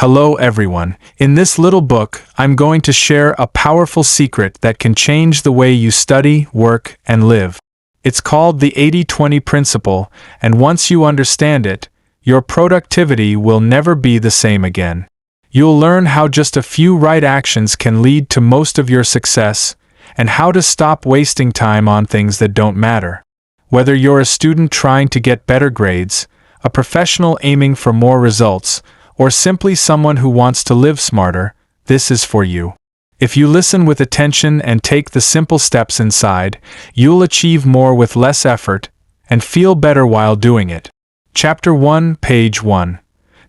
Hello everyone. In this little book, I'm going to share a powerful secret that can change the way you study, work, and live. It's called the 80-20 principle, and once you understand it, your productivity will never be the same again. You'll learn how just a few right actions can lead to most of your success, and how to stop wasting time on things that don't matter. Whether you're a student trying to get better grades, a professional aiming for more results, or simply someone who wants to live smarter, this is for you. If you listen with attention and take the simple steps inside, you'll achieve more with less effort and feel better while doing it. Chapter 1, Page 1.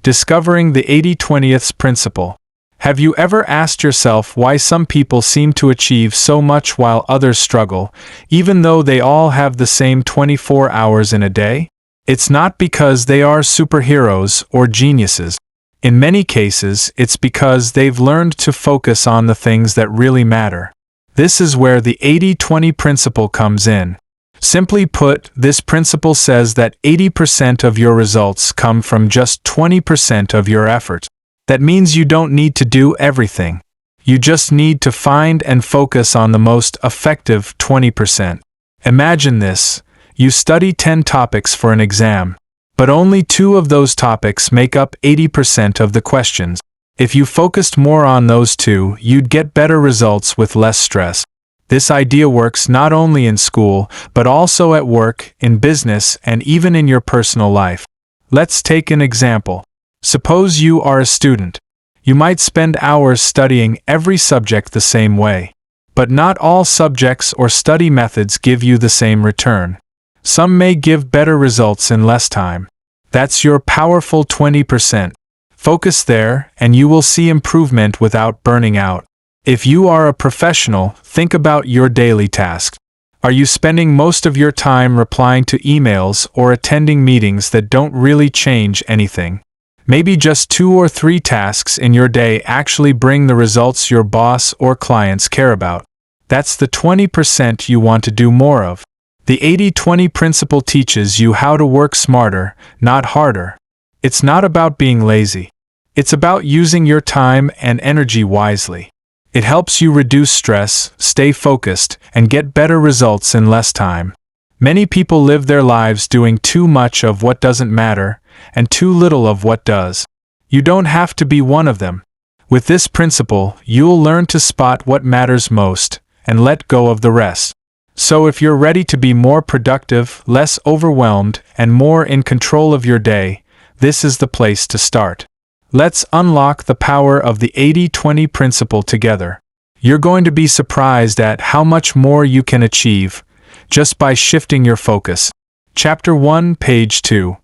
Discovering the 80-20th principle. Have you ever asked yourself why some people seem to achieve so much while others struggle, even though they all have the same 24 hours in a day? It's not because they are superheroes or geniuses. In many cases, it's because they've learned to focus on the things that really matter. This is where the 80-20 principle comes in. Simply put, this principle says that 80% of your results come from just 20% of your effort. That means you don't need to do everything. You just need to find and focus on the most effective 20%. Imagine this: you study 10 topics for an exam, but only 2 of those topics make up 80% of the questions. If you focused more on those 2, you'd get better results with less stress. This idea works not only in school, but also at work, in business, and even in your personal life. Let's take an example. Suppose you are a student. You might spend hours studying every subject the same way. But not all subjects or study methods give you the same return. Some may give better results in less time. That's your powerful 20%. Focus there, and you will see improvement without burning out. If you are a professional, think about your daily tasks. Are you spending most of your time replying to emails or attending meetings that don't really change anything? Maybe just 2 or 3 tasks in your day actually bring the results your boss or clients care about. That's the 20% you want to do more of. The 80-20 principle teaches you how to work smarter, not harder. It's not about being lazy. It's about using your time and energy wisely. It helps you reduce stress, stay focused, and get better results in less time. Many people live their lives doing too much of what doesn't matter, and too little of what does. You don't have to be one of them. With this principle, you'll learn to spot what matters most, and let go of the rest. So if you're ready to be more productive, less overwhelmed, and more in control of your day, this is the place to start. Let's unlock the power of the 80-20 principle together. You're going to be surprised at how much more you can achieve just by shifting your focus. Chapter 1, Page 2.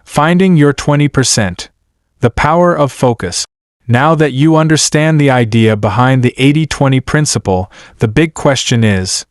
Finding your 20%. The power of focus. Now that you understand the idea behind the 80-20 principle, the big question is,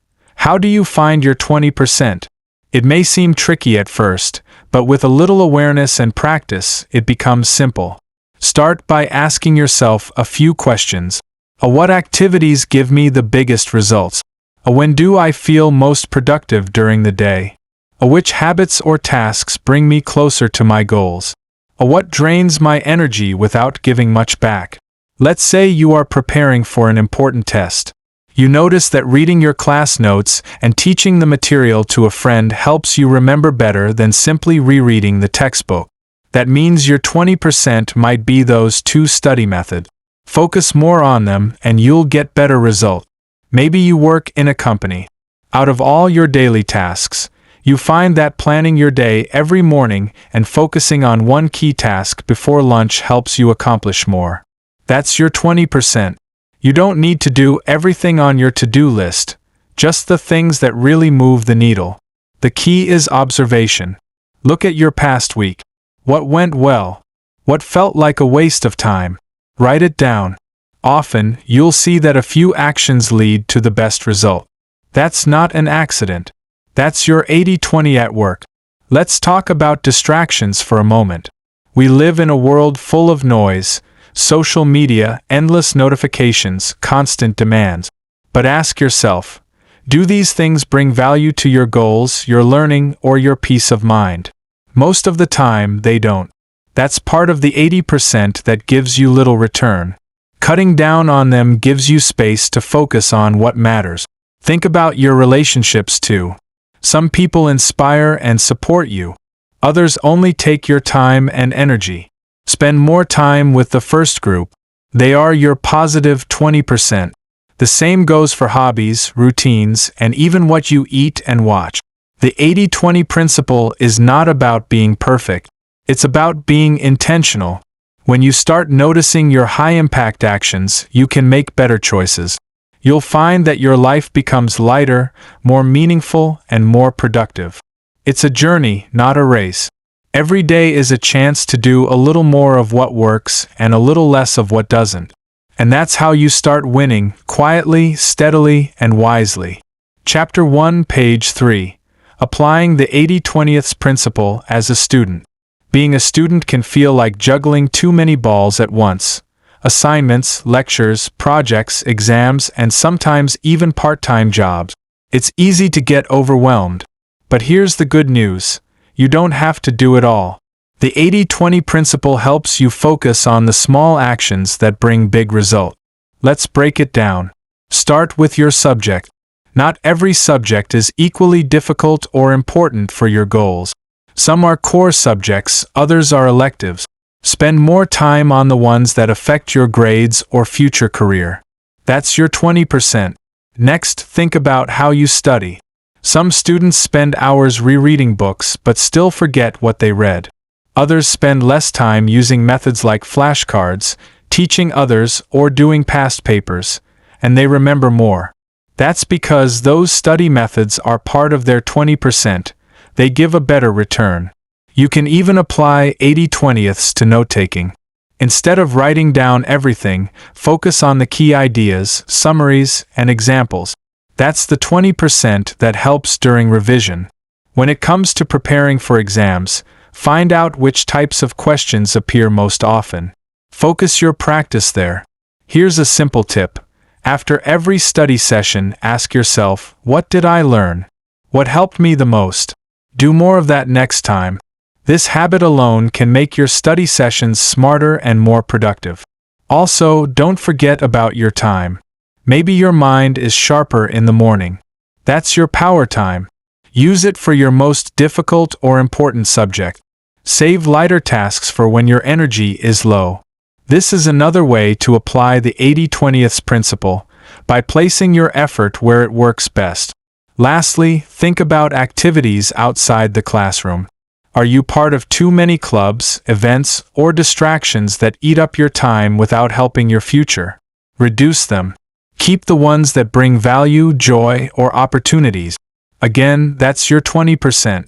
how do you find your 20%? It may seem tricky at first, but with a little awareness and practice, it becomes simple. Start by asking yourself a few questions. What activities give me the biggest results? When do I feel most productive during the day? Which habits or tasks bring me closer to my goals? What drains my energy without giving much back? Let's say you are preparing for an important test. You notice that reading your class notes and teaching the material to a friend helps you remember better than simply rereading the textbook. That means your 20% might be those 2 study methods. Focus more on them and you'll get better results. Maybe you work in a company. Out of all your daily tasks, you find that planning your day every morning and focusing on one key task before lunch helps you accomplish more. That's your 20%. You don't need to do everything on your to-do list, just the things that really move the needle. The key is observation. Look at your past week. What went well? What felt like a waste of time? Write it down. Often, you'll see that a few actions lead to the best result. That's not an accident. That's your 80-20 at work. Let's talk about distractions for a moment. We live in a world full of noise, social media, endless notifications, constant demands. But ask yourself, do these things bring value to your goals, your learning, or your peace of mind? Most of the time, they don't. That's part of the 80% that gives you little return. Cutting down on them gives you space to focus on what matters. Think about your relationships too. Some people inspire and support you. Others only take your time and energy. Spend more time with the first group. They are your positive 20%. The same goes for hobbies, routines, and even what you eat and watch. The 80-20 principle is not about being perfect. It's about being intentional. When you start noticing your high-impact actions, you can make better choices. You'll find that your life becomes lighter, more meaningful, and more productive. It's a journey, not a race. Every day is a chance to do a little more of what works and a little less of what doesn't. And that's how you start winning, quietly, steadily, and wisely. Chapter 1, page 3. Applying the 80-20th principle as a student. Being a student can feel like juggling too many balls at once. Assignments, lectures, projects, exams, and sometimes even part-time jobs. It's easy to get overwhelmed. But here's the good news. You don't have to do it all. The 80-20 principle helps you focus on the small actions that bring big results. Let's break it down. Start with your subject. Not every subject is equally difficult or important for your goals. Some are core subjects, others are electives. Spend more time on the ones that affect your grades or future career. That's your 20%. Next, think about how you study. Some students spend hours rereading books but still forget what they read. Others spend less time using methods like flashcards, teaching others, or doing past papers, and they remember more. That's because those study methods are part of their 20%. They give a better return. You can even apply 80-20ths to note-taking. Instead of writing down everything, focus on the key ideas, summaries, and examples. That's the 20% that helps during revision. When it comes to preparing for exams, find out which types of questions appear most often. Focus your practice there. Here's a simple tip. After every study session, ask yourself, what did I learn? What helped me the most? Do more of that next time. This habit alone can make your study sessions smarter and more productive. Also, don't forget about your time. Maybe your mind is sharper in the morning. That's your power time. Use it for your most difficult or important subject. Save lighter tasks for when your energy is low. This is another way to apply the 80-20th principle, by placing your effort where it works best. Lastly, think about activities outside the classroom. Are you part of too many clubs, events, or distractions that eat up your time without helping your future? Reduce them. Keep the ones that bring value, joy, or opportunities. Again, that's your 20%.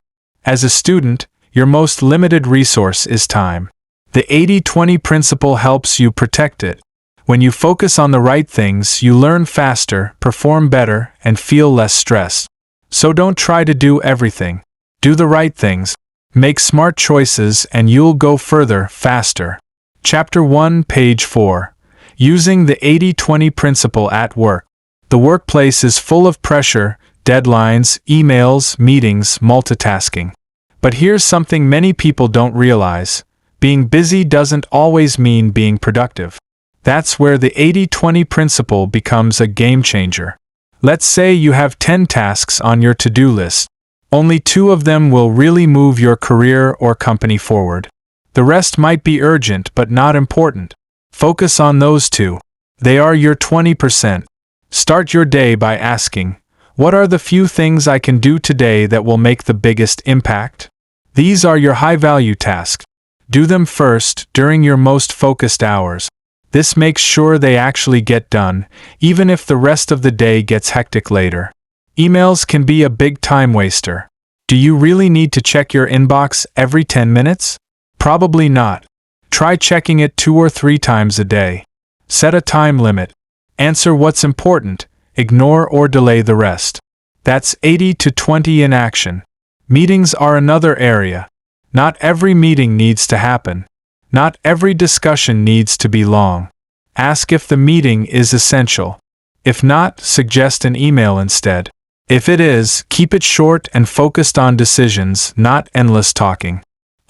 As a student, your most limited resource is time. The 80-20 principle helps you protect it. When you focus on the right things, you learn faster, perform better, and feel less stressed. So don't try to do everything. Do the right things. Make smart choices and you'll go further, faster. Chapter 1, page 4. Using the 80-20 principle at work. The workplace is full of pressure, deadlines, emails, meetings, multitasking. But here's something many people don't realize. Being busy doesn't always mean being productive. That's where the 80-20 principle becomes a game changer. Let's say you have 10 tasks on your to-do list. Only 2 of them will really move your career or company forward. The rest might be urgent but not important. Focus on those 2. They are your 20%. Start your day by asking, what are the few things I can do today that will make the biggest impact? These are your high-value tasks. Do them first, during your most focused hours. This makes sure they actually get done, even if the rest of the day gets hectic later. Emails can be a big time waster. Do you really need to check your inbox every 10 minutes? Probably not. Try checking it 2 or 3 times a day. Set a time limit. Answer what's important, ignore or delay the rest. That's 80-20 in action. Meetings are another area. Not every meeting needs to happen. Not every discussion needs to be long. Ask if the meeting is essential. If not, suggest an email instead. If it is, keep it short and focused on decisions, not endless talking.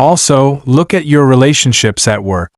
Also, look at your relationships at work.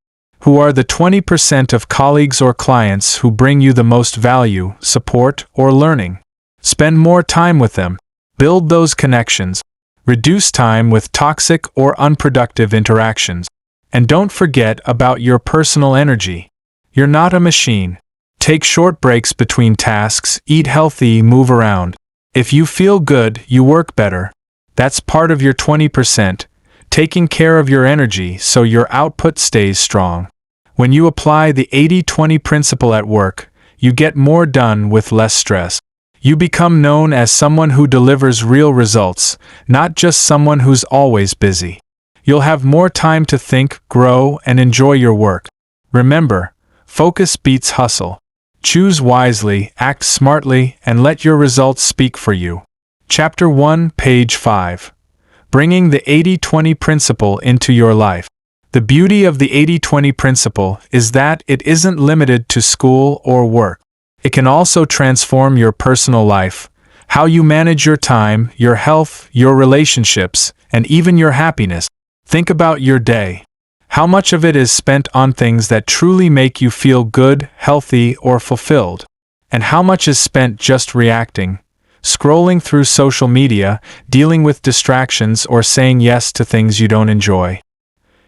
Who are the 20% of colleagues or clients who bring you the most value, support, or learning? Spend more time with them. Build those connections. Reduce time with toxic or unproductive interactions. And don't forget about your personal energy. You're not a machine. Take short breaks between tasks, eat healthy, move around. If you feel good, you work better. That's part of your 20%, taking care of your energy so your output stays strong. When you apply the 80-20 principle at work, you get more done with less stress. You become known as someone who delivers real results, not just someone who's always busy. You'll have more time to think, grow, and enjoy your work. Remember, focus beats hustle. Choose wisely, act smartly, and let your results speak for you. Chapter 1, page 5. Bringing the 80-20 principle into your life. The beauty of the 80-20 principle is that it isn't limited to school or work. It can also transform your personal life, how you manage your time, your health, your relationships, and even your happiness. Think about your day. How much of it is spent on things that truly make you feel good, healthy, or fulfilled? And how much is spent just reacting, scrolling through social media, dealing with distractions, or saying yes to things you don't enjoy?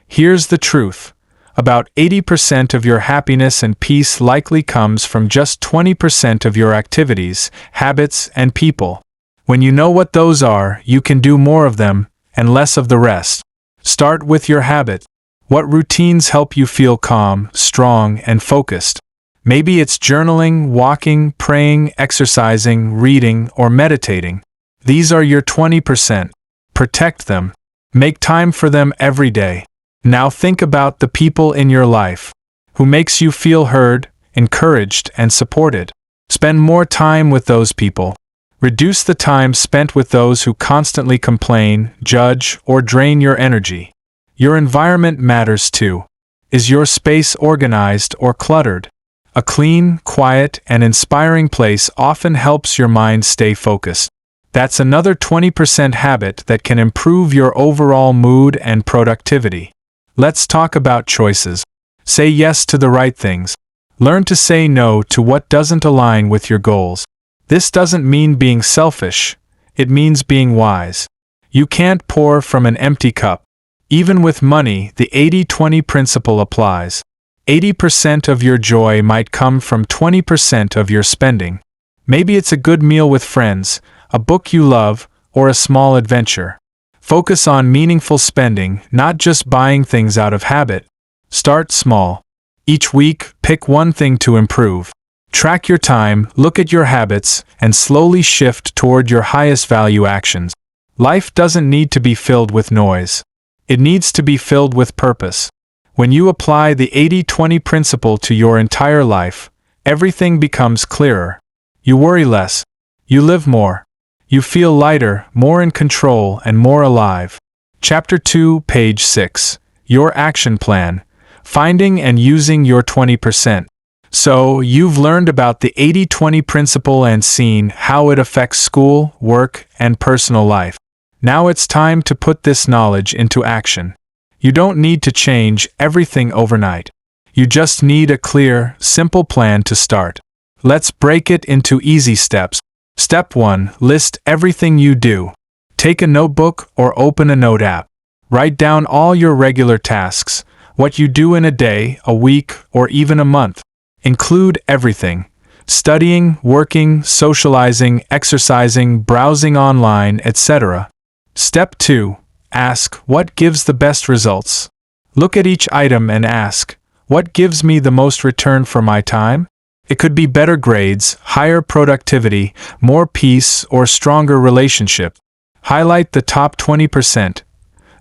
Here's the truth. About 80% of your happiness and peace likely comes from just 20% of your activities, habits, and people. When you know what those are, you can do more of them, and less of the rest. Start with your habit. What routines help you feel calm, strong, and focused? Maybe it's journaling, walking, praying, exercising, reading, or meditating. These are your 20%. Protect them. Make time for them every day. Now think about the people in your life. Who makes you feel heard, encouraged, and supported? Spend more time with those people. Reduce the time spent with those who constantly complain, judge, or drain your energy. Your environment matters too. Is your space organized or cluttered? A clean, quiet, and inspiring place often helps your mind stay focused. That's another 20% habit that can improve your overall mood and productivity. Let's talk about choices. Say yes to the right things. Learn to say no to what doesn't align with your goals. This doesn't mean being selfish. It means being wise. You can't pour from an empty cup. Even with money, the 80-20 principle applies. 80% of your joy might come from 20% of your spending. Maybe it's a good meal with friends, a book you love, or a small adventure. Focus on meaningful spending, not just buying things out of habit. Start small. Each week, pick one thing to improve. Track your time, look at your habits, and slowly shift toward your highest value actions. Life doesn't need to be filled with noise. It needs to be filled with purpose. When you apply the 80-20 principle to your entire life, everything becomes clearer. You worry less. You live more. You feel lighter, more in control, and more alive. Chapter 2, page 6. Your action plan. Finding and using your 20%. So, you've learned about the 80-20 principle and seen how it affects school, work, and personal life. Now it's time to put this knowledge into action. You don't need to change everything overnight. You just need a clear, simple plan to start. Let's break it into easy steps. Step 1. List everything you do. Take a notebook or open a note app. Write down all your regular tasks, what you do in a day, a week, or even a month. Include everything. Studying, working, socializing, exercising, browsing online, etc. Step 2. Ask, what gives the best results? Look at each item and ask, what gives me the most return for my time? It could be better grades, higher productivity, more peace, or stronger relationship. Highlight the top 20%.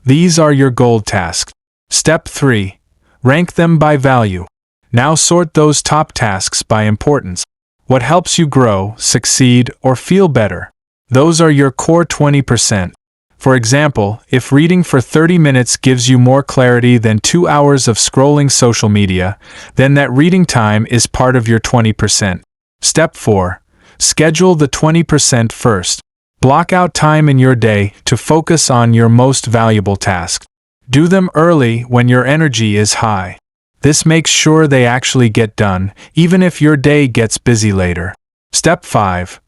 These are your gold tasks. Step 3. Rank them by value. Now sort those top tasks by importance. What helps you grow, succeed, or feel better? Those are your core 20%. For example, if reading for 30 minutes gives you more clarity than 2 hours of scrolling social media, then that reading time is part of your 20%. Step 4. Schedule the 20% first. Block out time in your day to focus on your most valuable task. Do them early when your energy is high. This makes sure they actually get done, even if your day gets busy later. Step 5.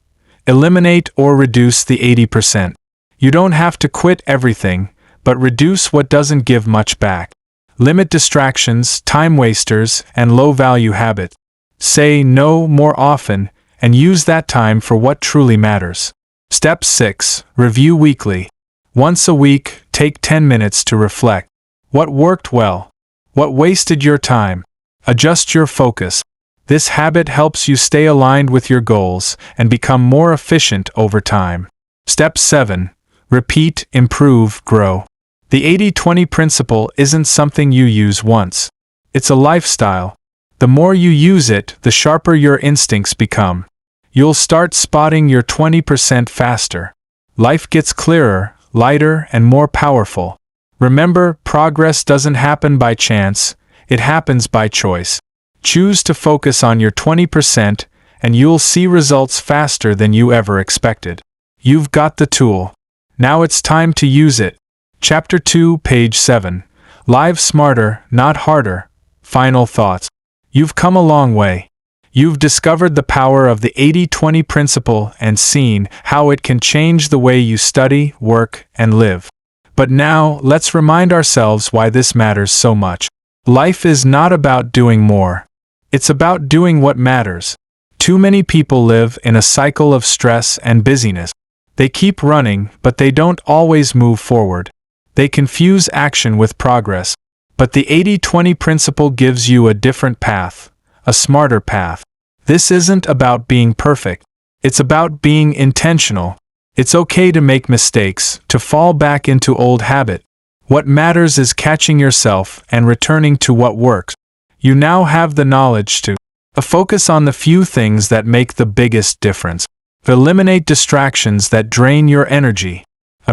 Eliminate or reduce the 80%. You don't have to quit everything, but reduce what doesn't give much back. Limit distractions, time wasters, and low-value habits. Say no more often, and use that time for what truly matters. Step 6. Review weekly. Once a week, take 10 minutes to reflect. What worked well? What wasted your time? Adjust your focus. This habit helps you stay aligned with your goals and become more efficient over time. Step 7. Repeat, improve, grow. The 80-20 principle isn't something you use once. It's a lifestyle. The more you use it, the sharper your instincts become. You'll start spotting your 20% faster. Life gets clearer, lighter, and more powerful. Remember, progress doesn't happen by chance, it happens by choice. Choose to focus on your 20%, and you'll see results faster than you ever expected. You've got the tool. Now it's time to use it. Chapter 2, page 7. Live smarter, not harder. Final thoughts. You've come a long way. You've discovered the power of the 80-20 principle and seen how it can change the way you study, work, and live. But now, let's remind ourselves why this matters so much. Life is not about doing more. It's about doing what matters. Too many people live in a cycle of stress and busyness. They keep running, but they don't always move forward. They confuse action with progress. But the 80-20 principle gives you a different path, a smarter path. This isn't about being perfect. It's about being intentional. It's okay to make mistakes, to fall back into old habit. What matters is catching yourself and returning to what works. You now have the knowledge to focus on the few things that make the biggest difference. Eliminate distractions that drain your energy.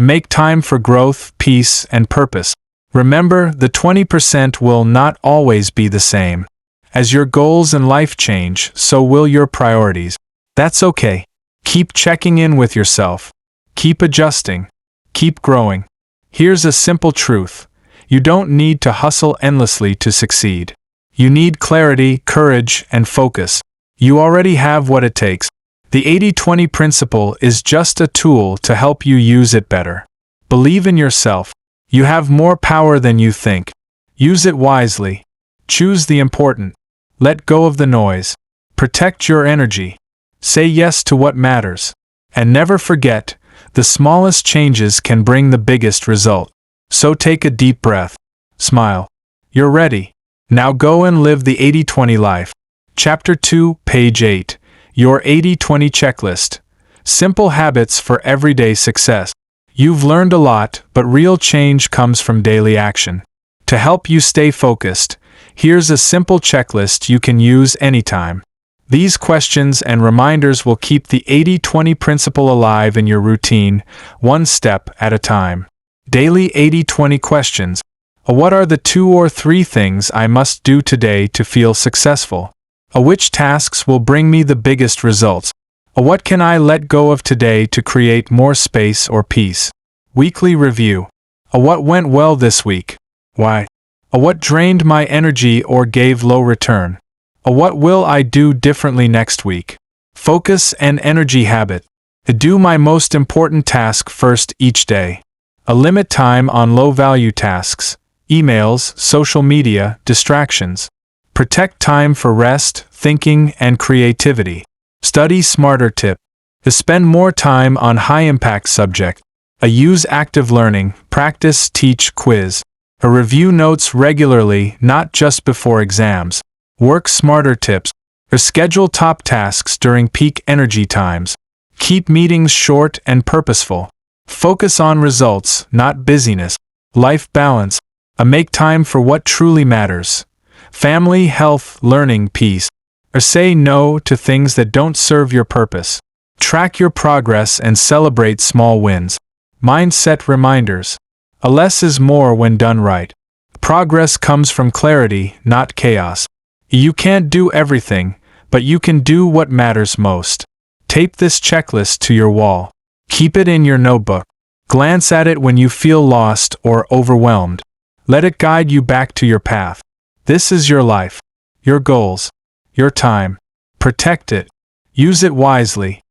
Make time for growth, peace, and purpose. Remember, the 20% will not always be the same. As your goals in life change, so will your priorities. That's okay. Keep checking in with yourself. Keep adjusting. Keep growing. Here's a simple truth. You don't need to hustle endlessly to succeed. You need clarity, courage, and focus. You already have what it takes. The 80-20 principle is just a tool to help you use it better. Believe in yourself. You have more power than you think. Use it wisely. Choose the important. Let go of the noise. Protect your energy. Say yes to what matters. And never forget, the smallest changes can bring the biggest result. So take a deep breath. Smile. You're ready. Now go and live the 80-20 life. Chapter 2, page 8. Your 80-20 checklist. Simple habits for everyday success. You've learned a lot, but real change comes from daily action. To help you stay focused, here's a simple checklist you can use anytime. These questions and reminders will keep the 80-20 principle alive in your routine, one step at a time. Daily 80-20 questions. What are the 2 or 3 things I must do today to feel successful? Which tasks will bring me the biggest results? What can I let go of today to create more space or peace? Weekly review. What went well this week? Why? What drained my energy or gave low return? What will I do differently next week? Focus and energy habit. Do my most important task first each day. Limit time on low-value tasks, emails, social media, distractions. Protect time for rest, thinking, and creativity. Study smarter tip. Spend more time on high-impact subject. Use active learning, practice, teach, quiz. Review notes regularly, not just before exams. Work smarter tips. Schedule top tasks during peak energy times. Keep meetings short and purposeful. Focus on results, not busyness. Life balance. Make time for what truly matters. Family, health, learning, peace. Say no to things that don't serve your purpose. Track your progress and celebrate small wins. Mindset reminders. Less is more when done right. Progress comes from clarity, not chaos. You can't do everything, but you can do what matters most. Tape this checklist to your wall. Keep it in your notebook. Glance at it when you feel lost or overwhelmed. Let it guide you back to your path. This is your life, your goals, your time. Protect it. Use it wisely.